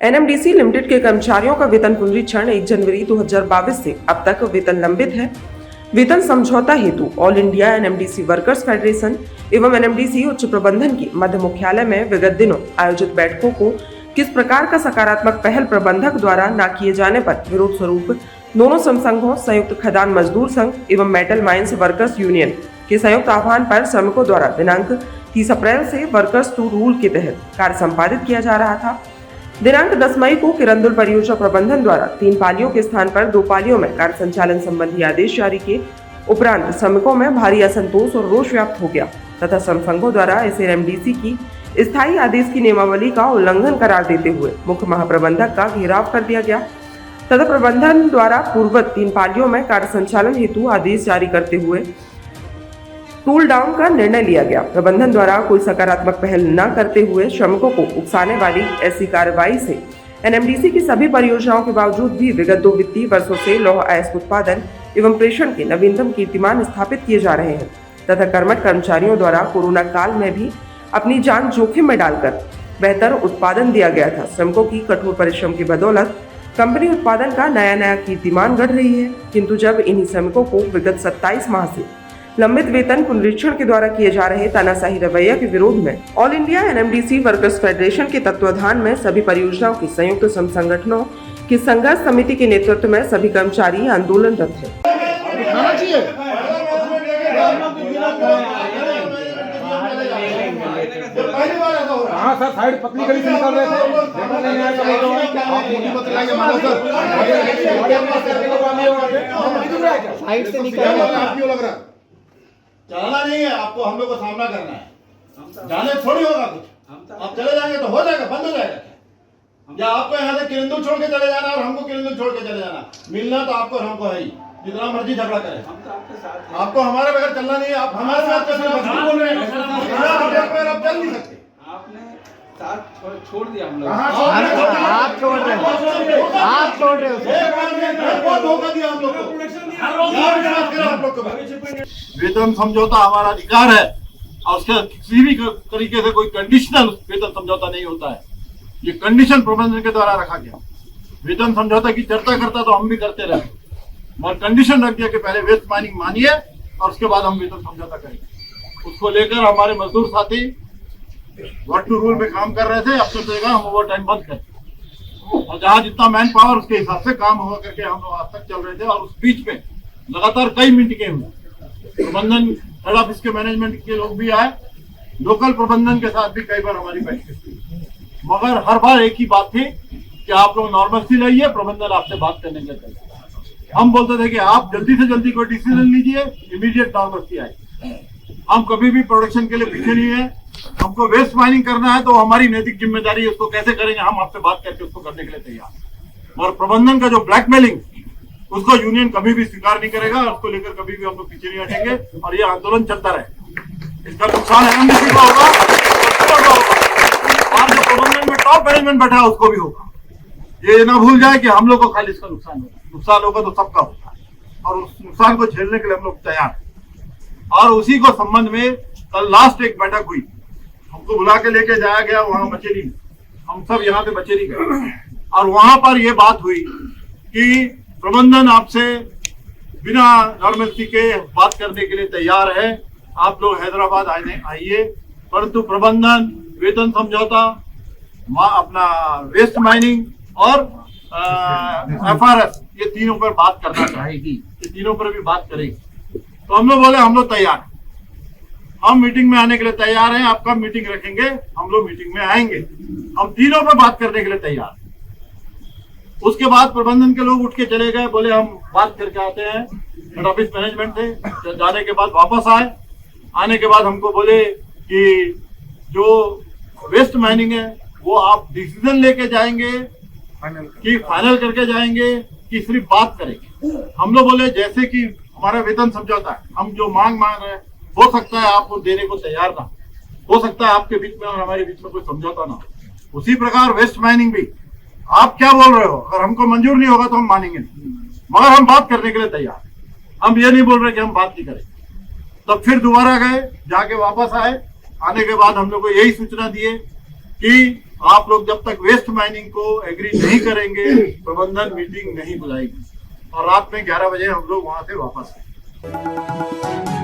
NMDC limited के कर्मचारियों का वेतन पुनरीक्षण 1 जनवरी 2022 से अब तक वेतन लंबित है। वेतन समझौता हेतु all India NMDC workers federation एवं एनएमडीसी उच्च प्रबंधन की मध्य मुख्यालय में विगत दिनों आयोजित बैठकों को किस प्रकार का सकारात्मक पहल प्रबंधक द्वारा न किए जाने पर विरोध स्वरूप दोनों समसंघों संयुक्त खदान मजदूर संघ एवं मेटल माइंस वर्कर्स यूनियन के संयुक्त आह्वान पर श्रमिकों द्वारा दिनांक 30 अप्रैल से वर्कर्स टू रूल के तहत कार्य संपादित किया जा रहा था। दिनांक 10 मई को किरंदुल परियोजना प्रबंधन द्वारा 3 पालियों के स्थान पर 2 पालियों में कार्य संचालन संबंधी आदेश जारी किए उपरांत श्रमिकों में भारी असंतोष और रोष व्याप्त हो गया तथा संघों द्वारा इस एनएमडीसी की स्थायी आदेश की नियमावली का उल्लंघन करार देते हुए मुख्य महाप्रबंधक का घेराव कर दिया गया तथा प्रबंधन द्वारा पूर्ववत 3 पालियों में कार्य संचालन हेतु आदेश जारी करते हुए टूल डाउन का निर्णय लिया गया। प्रबंधन द्वारा कोई सकारात्मक पहल न करते हुए श्रमिकों को उकसाने वाली ऐसी कार्रवाई से एनएमडीसी की सभी परियोजनाओं के बावजूद भी विगत 2 वित्तीय वर्षों से लौह अयस्क उत्पादन एवं प्रेषण के नवीनतम कीर्तिमान स्थापित किए जा रहे हैं तथा कर्मठ कर्मचारियों द्वारा कोरोना काल में भी अपनी जान जोखिम में डालकर बेहतर उत्पादन दिया गया था। श्रमिकों की कठोर परिश्रम की बदौलत कंपनी उत्पादन का नया कीर्तिमान गढ़ रही है, किंतु जब इन्हीं श्रमिकों को विगत 27 माह से लंबित वेतन पुनरीक्षण के द्वारा किए जा रहे तानाशाही रवैया के विरोध में all India NMDC workers federation के तत्वाधान में सभी परियोजनाओं की संयुक्त संगठनों की संघर्ष समिति के नेतृत्व में सभी कर्मचारी आंदोलनरत हैं। हाँ सर, साइड पतली गली से निकल रहे थे, साइड से निकल रहे। चलना नहीं है आपको, हम लोग को सामना करना है। जाने थोड़ी होगा कुछ, आप चले जाएंगे तो हो जाएगा, बंद हो जाएगा या आपको यहाँ से किरंदुल छोड़ के चले जाना और हमको किरंदुल छोड़ के चले जाना। मिलना तो आपको हमको है ही, जितना मर्जी झगड़ा करें। आपको हमारे बगैर चलना नहीं है। आप हमारे साथ बोल रहे हैं, आप चल नहीं सकते। आपने साथ छोड़ दिया हम लोग। आप छोड़ रहे हो, आप छोड़ रहे हो। बहुत धोखा दिया हम लोग को। वेतन समझौता हमारा अधिकार है और उसके किसी भी तरीके से कोई कंडीशनल वेतन समझौता नहीं होता है। ये कंडीशन प्रबंधन के द्वारा रखा गया। वेतन समझौता की चर्चा करता तो हम भी करते रहे, मगर कंडीशन रख दिया कि पहले वेस्ट माइनिंग मानिए और उसके बाद हम वेतन समझौता करेंगे। उसको लेकर हमारे मजदूर साथी वर्क टू रूल में काम कर रहे थे। अब तो देगा हम ओवर टाइम बंद करें और जहाँ जितना मैन पावर उसके हिसाब से काम हुआ करके हम लोग आज तक चल रहे थे। और उस बीच में लगातार कई मीटिंगें हुई। प्रबंधन हेड ऑफिस के मैनेजमेंट के लोग भी आए, लोकल प्रबंधन के साथ भी कई बार हमारी बैठकें हुई, मगर हर बार एक ही बात थी कि आप लोग नॉर्मल सी रहिए, प्रबंधन आपसे बात करने के लिए। हम बोलते थे कि आप जल्दी से जल्दी कोई डिसीजन लीजिए, इमीडिएट नॉर्मल आए। हम कभी भी प्रोडक्शन के लिए पीछे नहीं है। हमको वेस्ट माइनिंग करना है तो हमारी नैतिक जिम्मेदारी है, उसको कैसे करेंगे हम आपसे बात करके उसको करने के लिए तैयार। और प्रबंधन का जो ब्लैकमेलिंग, उसको यूनियन कभी भी स्वीकार नहीं करेगा और उसको लेकर कभी भी हम लोग पीछे नहीं हटेंगे और ये आंदोलन चलता रहे। इसका नुकसान एनएमडीसी का होगा और जो प्रबंधन में टॉप मैनेजमेंट बैठा है उसको भी होगा। ये ना भूल जाए कि हम लोग को खाली इसका नुकसान होगा। नुकसान होगा तो सबका होगा और उस नुकसान को झेलने के लिए हम लोग तैयार हैं। और उसी को संबंध में कल लास्ट एक बैठक हुई, हमको बुला के लेके जाया गया वहां बचेली, हम सब यहाँ पे बचेली गए और वहां पर यह बात हुई कि प्रबंधन आपसे बिना नॉर्मलिटी के बात करने के लिए तैयार है। आप लोग हैदराबाद आइए, परंतु प्रबंधन वेतन समझौता, अपना वेस्ट माइनिंग और एफआरएस, ये तीनों पर बात करना चाहेगी, ये तीनों पर भी बात करेगी। तो हम लोग बोले हम लोग तैयार, हम मीटिंग में आने के लिए तैयार हैं। आप कब मीटिंग रखेंगे? हम लोग मीटिंग में आएंगे। हम तीनों पर बात करने के लिए तैयार। उसके बाद प्रबंधन के लोग उठ के चले गए, बोले हम बात करके आते हैं। हेड ऑफिस मैनेजमेंट थे, जाने के बाद वापस आए। आने के बाद हमको बोले कि जो वेस्ट माइनिंग है वो आप डिसीजन लेके जाएंगे कि फाइनल करके जाएंगे कि सिर्फ बात करेंगे। हम लोग बोले जैसे कि हमारा वेतन समझौता है, हम जो मांग रहे हैं हो सकता है आपको देने को तैयार ना हो सकता है आपके बीच में और हमारे बीच में कोई समझौता ना हो। उसी प्रकार वेस्ट माइनिंग भी आप क्या बोल रहे हो, अगर हमको मंजूर नहीं होगा तो हम मानेंगे नहीं, मगर हम बात करने के लिए तैयार। हम ये नहीं बोल रहे कि हम बात नहीं करेंगे। तब फिर दोबारा गए, जाके वापस आए। आने के बाद हम लोग को यही सूचना दिए कि आप लोग जब तक वेस्ट माइनिंग को एग्री नहीं करेंगे प्रबंधन मीटिंग नहीं बुलाएगी और रात में 11 बजे हम लोग वहां से वापस आए।